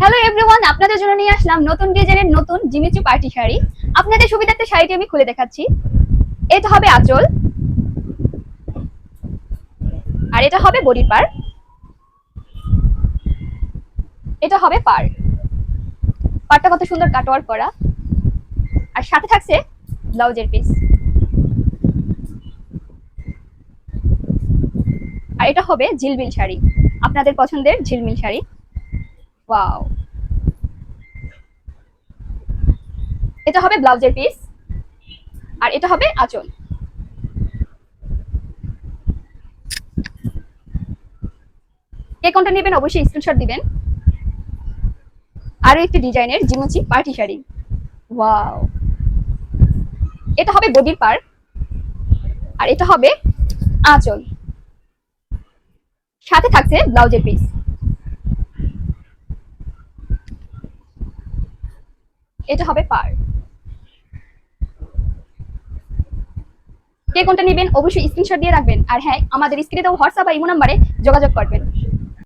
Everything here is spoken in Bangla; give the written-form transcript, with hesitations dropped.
হ্যালো এভরিওয়ান, আপনাদের জন্য নিয়ে আসলাম নতুন ডিজাইনের নতুন জিমিচু পার্টি শাড়ি। আপনাদের সুবিধার্থে শাড়িটি আমি খুলে দেখাচ্ছি। এটা হবে আঁচল, আর এটা হবে বডির পার, এটা হবে পার। পারটা কত সুন্দর কাটওয়ার্ক করা, আর সাথে থাকছে ব্লাউজের পিস। আর এটা হবে ঝিলমিল শাড়ি, আপনাদের পছন্দের ঝিলমিল শাড়ি। ওয়াও, এটা হবে ব্লাউজের পিস, আর এটা হবে আঁচল। কে কোনটা নেবেন অবশ্যই স্ক্রিনশট দিবেন। আরো একটি ডিজাইনের জিমিচু পার্টি শাড়ি। ওয়াও, এটা হবে বডির পার, আর এটা হবে আঁচল, সাথে থাকছে ব্লাউজের পিস। এটা হবে পার। কে কোনটা নেবেন অবশ্যই স্ক্রিনশট দিয়ে রাখবেন। আর হ্যাঁ, আমাদের স্ক্রিনে দেওয়া হোয়াটসঅ্যাপ বা ইমো নাম্বারে যোগাযোগ করবেন।